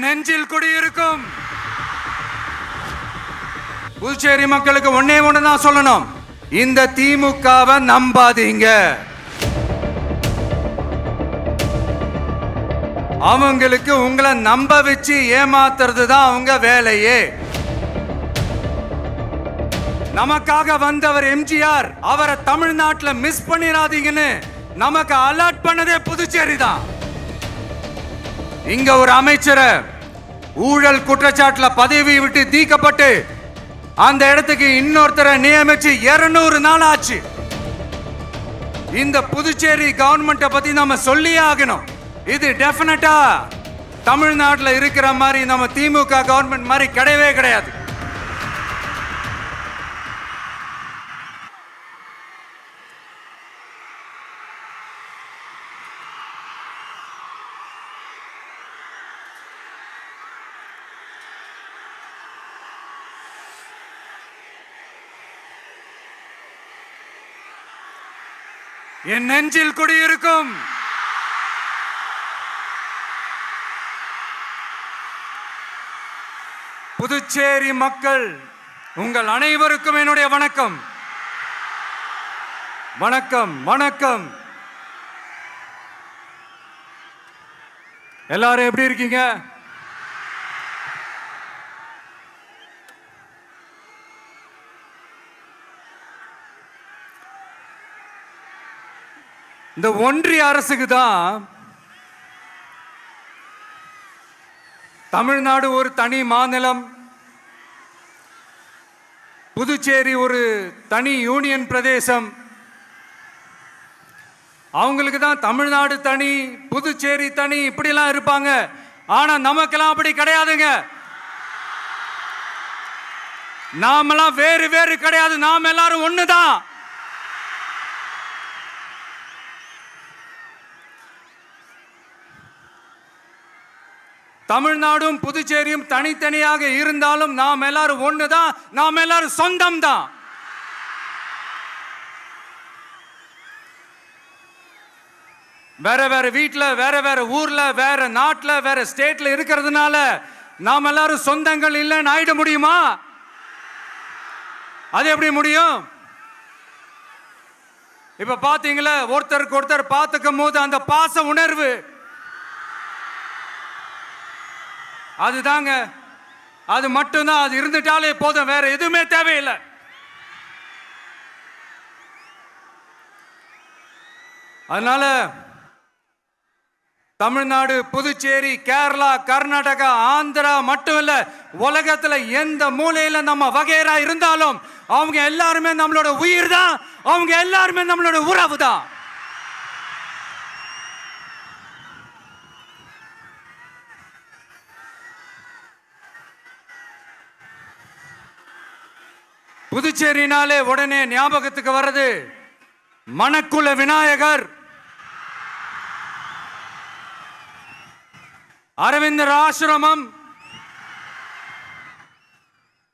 நெஞ்சில் குடியிருக்கும் புதுச்சேரி மக்களுக்கு ஒன்னே ஒண்ணுதான் சொல்லணும், இந்த திமுகவை நம்பாதீங்க. அவங்களுக்கு உங்களை நம்ப வச்சு ஏமாத்துறது தான் அவங்க வேலையே. நமக்காக வந்தவர் எம்ஜிஆர், அவரை தமிழ்நாட்டில் மிஸ் பண்ணிடாதீங்கன்னு நமக்கு அலர்ட் பண்ணதே புதுச்சேரி தான். இங்க ஒரு அமைச்சரை ஊழல் குற்றச்சாட்டுல பதவி விட்டு தீக்கப்பட்டு அந்த இடத்துக்கு இன்னொருத்தரை நியமிச்சு 200 நாள் ஆச்சு. இந்த புதுச்சேரி கவர்மெண்ட்டை பத்தி நம்ம சொல்லியே ஆகணும். இது டெஃபினட்டா தமிழ்நாட்டில் இருக்கிற மாதிரி நம்ம திமுக கவர்மெண்ட் மாதிரி கிடையவே கிடையாது. என் நெஞ்சில் குடியிருக்கும் புதுச்சேரி மக்கள் உங்கள் அனைவருக்கும் என்னுடைய வணக்கம். வணக்கம் வணக்கம். எல்லாரும் எப்படி இருக்கீங்க? இந்த ஒன்றிய அரசுக்கு தான் தமிழ்நாடு ஒரு தனி மாநிலம், புதுச்சேரி ஒரு தனி யூனியன் பிரதேசம். அவங்களுக்கு தான் தமிழ்நாடு தனி, புதுச்சேரி தனி, இப்படிலாம் இருப்பாங்க. ஆனா நமக்கெல்லாம் அப்படி கிடையாதுங்க. நாமெல்லாம் வேறு வேறு கிடையாது, நாம் எல்லாரும் ஒண்ணுதான். தமிழ்நாடும் புதுச்சேரியும் தனித்தனியாக இருந்தாலும் நாம் எல்லாரும் ஒண்ணுதான், நாம் எல்லாரும் சொந்தம் தான். வேற வேற வீட்டுல, வேற வேற ஊர்ல, வேற நாட்டுல, வேற ஸ்டேட்ல இருக்கிறதுனால நாம் எல்லாரும் சொந்தங்கள் இல்லைன்னு ஆயிட முடியுமா? அது எப்படி முடியும்? இப்ப பாத்தீங்களா, ஒருத்தருக்கு ஒருத்தர் பார்த்துக்கும் போது அந்த பாச உணர்வு, அதுதாங்க, அது மட்டும்தான். அது இருந்துட்டாலே போதும், வேற எதுவுமே தேவையில்லை. அதனால தமிழ்நாடு, புதுச்சேரி, கேரளா, கர்நாடகா, ஆந்திரா மட்டும் இல்ல, உலகத்துல எந்த மூலையில நம்ம வகைரா இருந்தாலும் அவங்க எல்லாருமே நம்மளோட உயிர் தான், அவங்க எல்லாருமே நம்மளோட உறவு தான். புதுச்சேரினாலே உடனே ஞாபகத்துக்கு வர்றது மணக்குள விநாயகர், அரவிந்தர் ஆசிரமம்,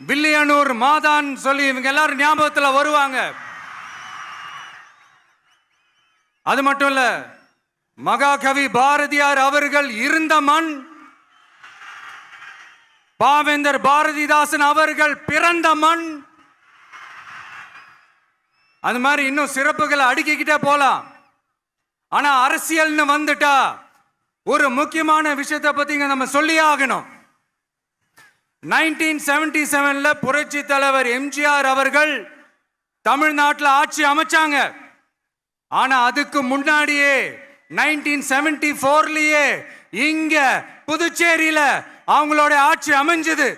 வில்லியனூர் மாதான் சொல்லி இவங்க எல்லாரும் ஞாபகத்தில் வருவாங்க. அது மட்டும் இல்ல, மகாகவி பாரதியார் அவர்கள் இருந்த மண், பாவேந்தர் பாரதிதாசன் அவர்கள் பிறந்த மண். அது மாதிரி இன்னும் சிறப்புகளை அடுக்கிக்கிட்டே போலாம். ஆனா அரசியல்னு வந்துட்டா ஒரு முக்கியமான விஷயத்தை பத்தி நம்ம சொல்லி ஆகணும். 1977ல புரட்சி தலைவர் எம்ஜிஆர் அவர்கள் தமிழ்நாட்டில் ஆட்சி அமைச்சாங்க. ஆனா அதுக்கு முன்னாடியே 1974லயே இங்க புதுச்சேரியில அவங்களோட ஆட்சி அமைஞ்சது.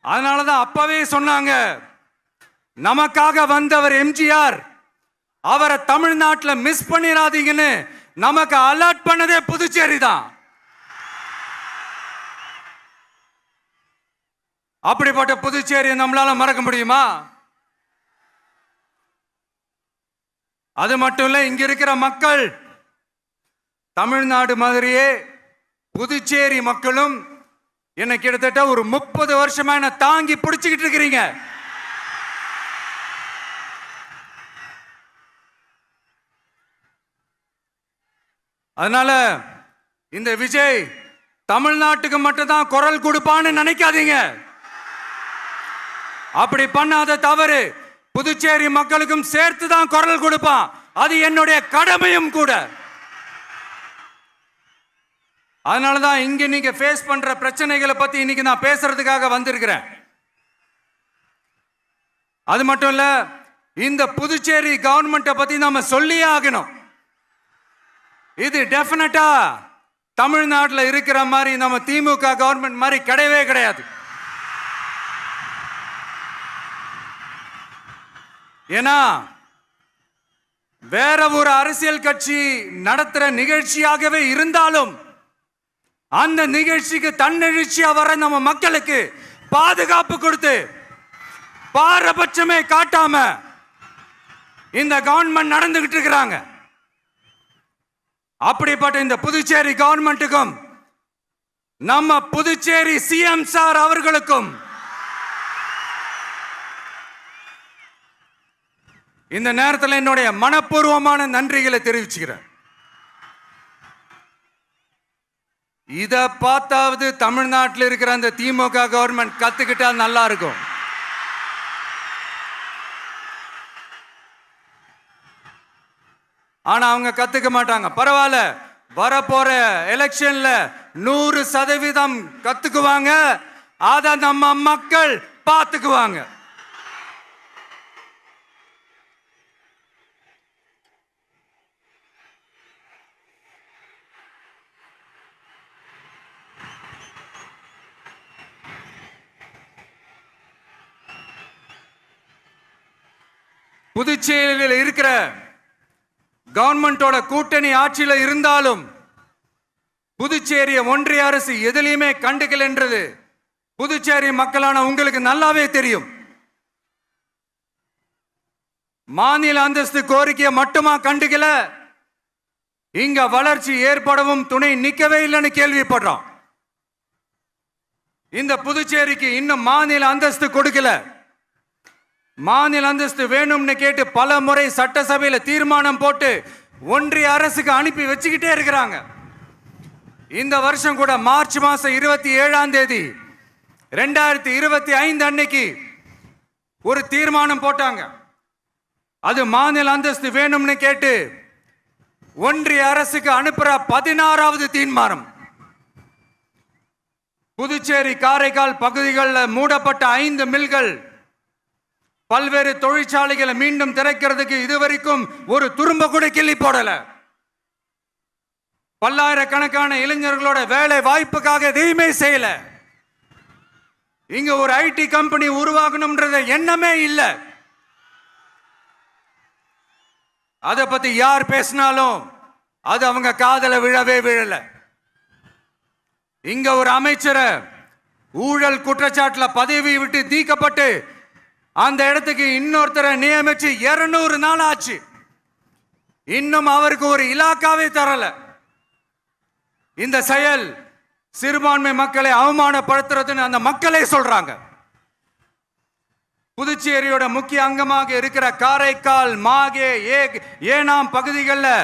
அதனாலதான் அப்பவே சொன்னாங்க, நமக்காக வந்தவர் எம்ஜிஆர், அவரை தமிழ்நாட்டில் மிஸ் பண்ணிடாதீங்கன்னு நமக்கு அலர்ட் பண்ணதே புதுச்சேரி தான். அப்படிப்பட்ட புதுச்சேரியை நம்மளால மறக்க முடியுமா? அது மட்டும் இல்ல, இங்க இருக்கிற மக்கள் தமிழ்நாடு மாதிரியே புதுச்சேரி மக்களும் என்ன கிட்டத்தட்ட ஒரு 30 வருஷமா என்ன தாங்கி பிடிச்சுக்கிட்டு இருக்கிறீங்க. அதனால இந்த விஜய் தமிழ்நாட்டுக்கு மட்டும்தான் குரல் கொடுப்பான்னு நினைக்காதீங்க. அப்படி பண்ணாத தவறு புதுச்சேரி மக்களுக்கும் சேர்த்து தான் குரல் கொடுப்பான். அது என்னுடைய கடமையும் கூட. அதனாலதான் இங்க நீங்க ஃபேஸ் பண்ற பிரச்சனைகளை பத்தி இன்னைக்கு நான் பேசுறதுக்காக வந்திருக்கிறேன். அது மட்டும் இல்ல, இந்த புதுச்சேரி கவர்மெண்ட்டை பத்தி நாம சொல்லியே ஆகணும். இது டெஃபினட்டா தமிழ்நாட்டில் இருக்கிற மாதிரி நம்ம திமுக கவர்மெண்ட் மாதிரி கிடையவே கிடையாது. ஏன்னா வேற ஒரு அரசியல் கட்சி நடத்துற நிகழ்ச்சியாகவே இருந்தாலும் அந்த நிகழ்ச்சிக்கு தன்னெழுச்சியா வர நம்ம மக்களுக்கு பாதுகாப்பு கொடுத்து பாரபட்சமே காட்டாம இந்த கவர்மெண்ட் நடந்துகிட்டு இருக்கிறாங்க. அப்படிப்பட்ட இந்த புதுச்சேரி கவர்மெண்ட்டுக்கும் நம்ம புதுச்சேரி சிஎம் சார் அவர்களுக்கும் இந்த நேரத்தில் என்னுடைய மனப்பூர்வமான நன்றிகளை தெரிவிச்சுக்கிறேன். இத பார்த்தாவது தமிழ்நாட்டில் இருக்கிற அந்த திமுக கவர்மெண்ட் கத்துக்கிட்டா நல்லா இருக்கும். ஆனா அவங்க கத்துக்க மாட்டாங்க. பரவாயில்ல, வரப்போற எலெக்ஷன்ல 100% கத்துக்குவாங்க. அத நம்ம மக்கள் பார்த்துக்குவாங்க. புதுச்சேரியில் இருக்கிற கவர்மெண்டோட கூட்டணி ஆட்சியில் இருந்தாலும் புதுச்சேரிய ஒன்றிய அரசு எதிலையுமே கண்டுக்கல என்றது புதுச்சேரி மக்களான உங்களுக்கு நல்லாவே தெரியும். மாநில அந்தஸ்து கோரிக்கையை மட்டுமா கண்டுக்கல, இங்க வளர்ச்சி ஏற்படவும் துணை நிற்கவே இல்லைன்னு கேள்விப்படுறோம். இந்த புதுச்சேரிக்கு இன்னும் மாநில அந்தஸ்து கொடுக்கல. மாநில அந்தஸ்து வேணும்னு கேட்டு பல முறை சட்டசபையில தீர்மானம் போட்டு ஒன்றிய அரசுக்கு அனுப்பி வச்சுக்கிட்டே இருக்கிறாங்க. இந்த வருஷம் கூட மார்ச் மாசம் 27ஆம் தேதி 2025 அன்னைக்கு ஒரு தீர்மானம் போட்டாங்க. அது மாநில அந்தஸ்து வேணும்னு கேட்டு ஒன்றிய அரசுக்கு அனுப்புற 16வது தீர்மானம். புதுச்சேரி காரைக்கால் பகுதிகளில் மூடப்பட்ட 5 மில்கள், பல்வேறு தொழிற்சாலைகளை மீண்டும் திறக்கிறதுக்கு இதுவரைக்கும் ஒரு துரும்ப கூட கிள்ளி போடல. பல்லாயிரக்கணக்கான இளைஞர்களோட வேலை வாய்ப்புக்காக எதையுமே செய்யல. இங்க ஒரு ஐடி கம்பெனி உருவாகணும்ன்றது எண்ணமே இல்லை. அதை பத்தி யார் பேசினாலும் அது அவங்க காதல விழவே விழல. இங்க ஒரு அமைச்சரை ஊழல் குற்றச்சாட்டுல பதவி விட்டு நீக்கப்பட்டு அந்த இடத்துக்கு இன்னொருத்தரை நியமிச்சு 200 நாள் ஆச்சு. இன்னும் அவருக்கு ஒரு இலாக்காவே தரல. இந்த செயல் சிறுபான்மை மக்களை அவமானப்படுத்துறதுன்னு அந்த மக்களே சொல்றாங்க. புதுச்சேரியோட முக்கிய அங்கமாக இருக்கிற காரைக்கால், மாகே, ஏனாம் பகுதிகளில்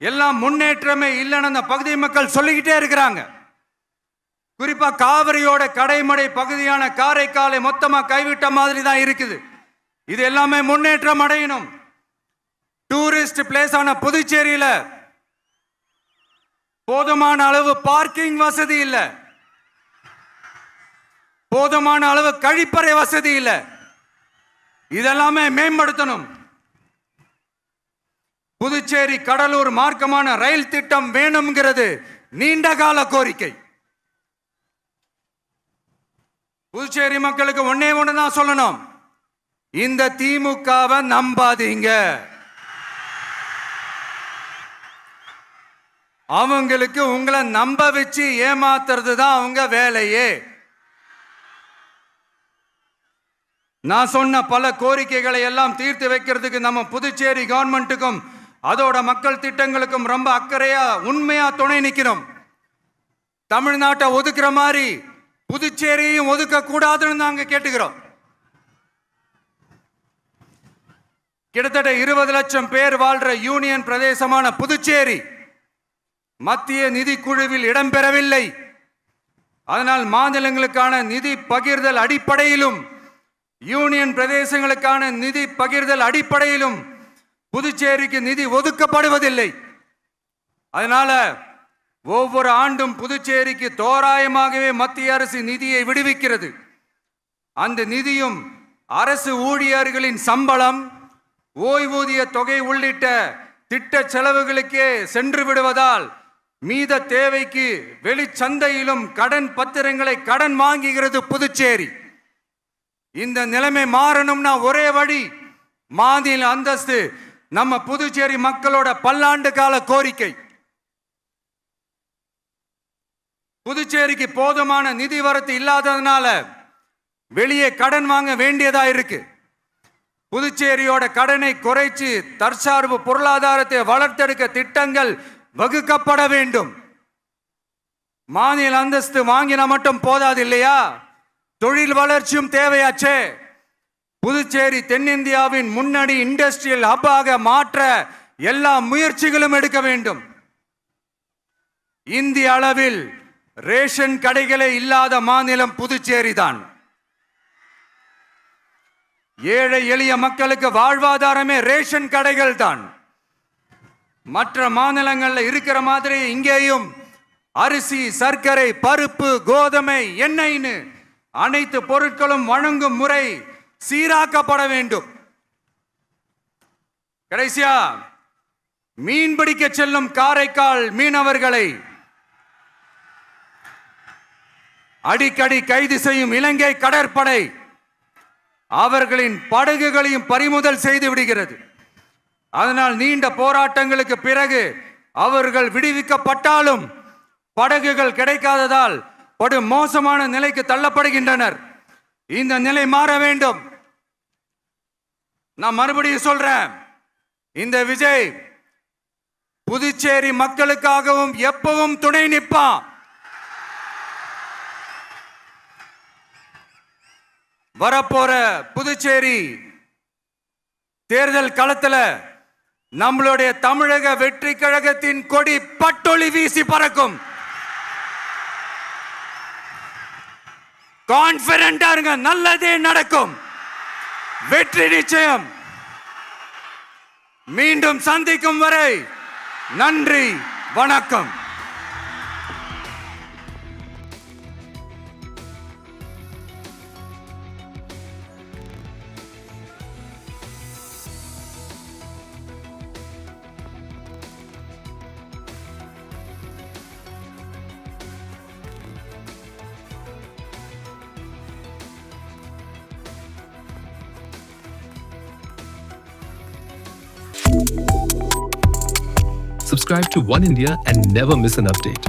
எல்லாம் முன்னேற்றமே இல்லைன்னு அந்த பகுதி மக்கள் சொல்லிக்கிட்டே இருக்கிறாங்க. குறிப்பா காவிரியோட கடைமடை பகுதியான காரைக்காலை மொத்தமா கைவிட்ட மாதிரி தான் இருக்குது. இது எல்லாமே முன்னேற்றம் அடையணும். டூரிஸ்ட் பிளேஸ் ஆன புதுச்சேரியில போதுமான அளவு பார்க்கிங் வசதி இல்லை, போதுமான அளவு கழிப்பறை வசதி இல்லை. இதெல்லாமே மேம்படுத்தணும். புதுச்சேரி கடலூர் மார்க்கமான ரயில் திட்டம் வேணும்ங்கிறது நீண்ட கால கோரிக்கை. புதுச்சேரி மக்களுக்கு ஒன்னே ஒண்ணுதான் சொல்லணும், இந்த திமுகவை நம்பாதீங்க. அவங்களுக்கு உங்களை நம்ப வச்சு ஏமாத்துறது தான் அவங்க வேலையே. நான் சொன்ன பல கோரிக்கைகளை எல்லாம் தீர்த்து வைக்கிறதுக்கு நம்ம புதுச்சேரி கவர்மெண்ட்டுக்கும் அதோட மக்கள் திட்டங்களுக்கும் ரொம்ப அக்கறையா உண்மையா துணை நிற்கணும். தமிழ்நாட்டை ஒதுக்குற மாதிரி புதுச்சேரியும் ஒதுக்க கூடாதுன்னு நாங்க கேட்டுக்கிறோம். கிட்டத்தட்ட 20 லட்சம் பேர் வாழ்ற யூனியன் பிரதேசமான புதுச்சேரி மத்திய நிதிக்குழுவில் இடம்பெறவில்லை. அதனால் மாநிலங்களுக்கான நிதி பகிர்தல் அடிப்படையிலும் யூனியன் பிரதேசங்களுக்கான நிதி பகிர்தல் அடிப்படையிலும் புதுச்சேரிக்கு நிதி ஒதுக்கப்படுவதில்லை. அதனால ஒவ்வொரு ஆண்டும் புதுச்சேரிக்கு தோராயமாகவே மத்திய அரசு நிதியை விடுவிக்கிறது. அந்த நிதியும் அரசு ஊழியர்களின் சம்பளம், ஓய்வூதிய தொகை உள்ளிட்ட திட்ட செலவுகளுக்கே சென்று விடுவதால் மீத தேவைக்கு வெளிச்சந்தையிலும் கடன் பத்திரங்களை கடன் வாங்குகிறது புதுச்சேரி. இந்த நிலைமை மாறணும்னா ஒரே வழி, மாநில அந்தஸ்து நம்ம புதுச்சேரி மக்களோட பல்லாண்டு கால கோரிக்கை. புதுச்சேரிக்கு போதுமான நிதி வரத்து இல்லாததுனால வெளியே கடன் வாங்க வேண்டியதா இருக்கு. புதுச்சேரியோட கடனை குறைச்சு தற்சார்பு பொருளாதாரத்தை வளர்த்தெடுக்க திட்டங்கள் வகுக்கப்பட வேண்டும். மாநில அந்தஸ்து வாங்கினா மட்டும் போதாது இல்லையா, தொழில் வளர்ச்சியும் தேவையாச்சே. புதுச்சேரி தென்னிந்தியாவின் முன்னணி இண்டஸ்ட்ரியல் ஹப்பாக மாற்ற எல்லா முயற்சிகளும் எடுக்க வேண்டும். இந்திய அளவில் ரேஷன் கடைகளே இல்லாத மாநிலம் புதுச்சேரி தான். ஏழை எளிய மக்களுக்கு வாழ்வாதாரமே ரேஷன் கடைகள் தான். மற்ற மாநிலங்கள்ல இருக்கிற மாதிரி இங்கேயும் அரிசி, சர்க்கரை, பருப்பு, கோதுமை, எண்ணெய்னு அனைத்து பொருட்களும் வழங்கும் முறை சீராக்கப்பட வேண்டும். கடைசியா மீன்பிடிக்க செல்லும் காரைக்கால் மீனவர்களை அடிக்கடி கைது செய்யும் இலங்கை கடற்படை அவர்களின் படகுகளையும் பறிமுதல் செய்து விடுகிறது. அதனால் நீண்ட போராட்டங்களுக்கு பிறகு அவர்கள் விடுவிக்கப்பட்டாலும் படகுகள் கிடைக்காததால் படு மோசமான நிலைக்கு தள்ளப்படுகின்றனர். இந்த நிலை மாற வேண்டும். நான் மறுபடியும் சொல்றேன், இந்த விஜய் புதுச்சேரி மக்களுக்காகவும் எப்பவும் துணை நிற்பான். வரப்போற புதுச்சேரி தேர்தல் களத்துல நம்மளுடைய தமிழக வெற்றி கழகத்தின் கொடி பட்டொளி வீசி பறக்கும். கான்பிடென்டா இருங்க, நல்லதே நடக்கும், வெற்றி நிச்சயம். மீண்டும் சந்திக்கும் வரை நன்றி, வணக்கம். Subscribe to One India and never miss an update.